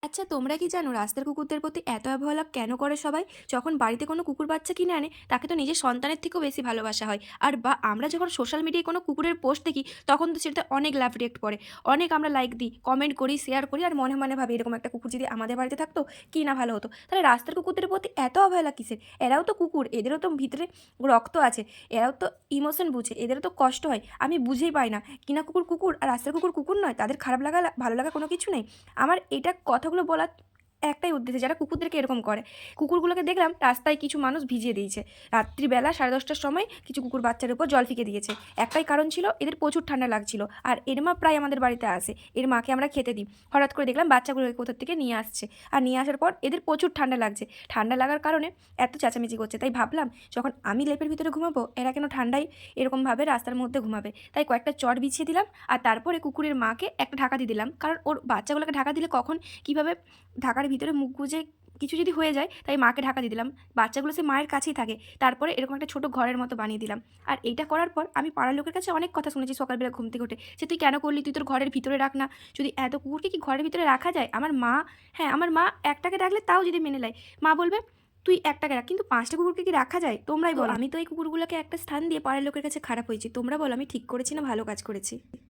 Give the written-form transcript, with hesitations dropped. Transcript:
আচ্ছা, তোমরা কি জানো রাস্তার কুকুরদের প্রতি এত অবহেলা কেন করে সবাই? যখন বাড়িতে কোনো কুকুর বাচ্চা কিনে আনে, তাকে তো নিজের সন্তানের থেকেও বেশি ভালোবাসা হয়। আর বা আমরা যখন সোশ্যাল মিডিয়ায় কোনো কুকুরের পোস্ট দেখি, তখন তো সেটাতে অনেক লাভ রিঅ্যাক্ট পড়ে। অনেক আমরা লাইক দিই, কমেন্ট করি, শেয়ার করি আর মনে, মনে ভাবি এরকম একটা কুকুর যদি আমাদের বাড়িতে থাকতো, কি না ভালো হতো। তাহলে রাস্তার কুকুরদের প্রতি এত অবহেলা কিসের? এরাও তো কুকুর, এদেরও তো ভিতরে রক্ত আছে, এরাও তো ইমোশন বুঝে, এদেরও তো কষ্ট হয়। আমি বুঝেই পাই না, কিনা কুকুর কুকুর আর রাস্তার কুকুর কুকুর নয়? তাদের খারাপ লাগা ভালো লাগা কোনো কিছু নেই? আমার এটা কথাগুলো বলার একটাই উদ্দেশ্য, যারা কুকুরদেরকে এরকম করে। কুকুরগুলোকে দেখলাম রাস্তায় কিছু মানুষ ভিজিয়ে দিয়েছে। রাত্রিবেলা 10:30টার সময় কিছু কুকুর বাচ্চার উপর জল ফিকে দিয়েছে। একটাই কারণ ছিল, এদের প্রচুর ঠান্ডা লাগছিল। আর এর মা প্রায় আমাদের বাড়িতে আসে। এর মাকে আমরা খেতে দিই। হঠাৎ করে দেখলাম বাচ্চাগুলোকে কোথা থেকে নিয়ে আসছে। আর নিয়ে আসার পর এদের প্রচুর ঠান্ডা লাগছে। ঠান্ডা লাগার কারণে এত চেঁচামেচি করছে। তাই ভাবলাম যখন আমি লেপের ভিতরে ঘুমাবো, এরা কেন ঠান্ডায় এরকমভাবে রাস্তার মধ্যে ঘুমাবে। তাই কয়েকটা চট বিছিয়ে দিলাম। আর তারপরে কুকুরের মাকে একটা ঢাকা দিয়ে দিলাম। কারণ ওর বাচ্চাগুলোকে ঢাকা দিলে কখন কীভাবে ঢাকার ভিতরে মুখ গুজে কিছু যদি হয়ে যায়, তাই মাকে ঢাকা দিয়ে দিলাম। বাচ্চাগুলো সে মায়ের কাছেই থাকে। তারপরে এরকম একটা ছোট ঘরের মতো বানিয়ে দিলাম। আর এইটা করার পর আমি পাড়ার লোকের কাছে অনেক কথা শুনেছি সকালবেলা ঘুম থেকে উঠে, যে তুই কেন করলি, তুই তোর ঘরের ভিতরে রাখ না। যদি এত কুকুরকে কি ঘরের ভিতরে রাখা যায়? আমার মা, হ্যাঁ আমার মা একটাকে রাখলে তাও যদি মেনে নেয়, মা বলবে তুই একটাকে রাখ, কিন্তু 5টা কুকুরকে কি রাখা যায়? তোমরাই বলো। আমি তো এই কুকুরগুলোকে একটা স্থান দিয়ে পাড়ার লোকের কাছে খারাপ হয়েছি। তোমরা বলো আমি ঠিক করেছি না ভালো কাজ করেছি?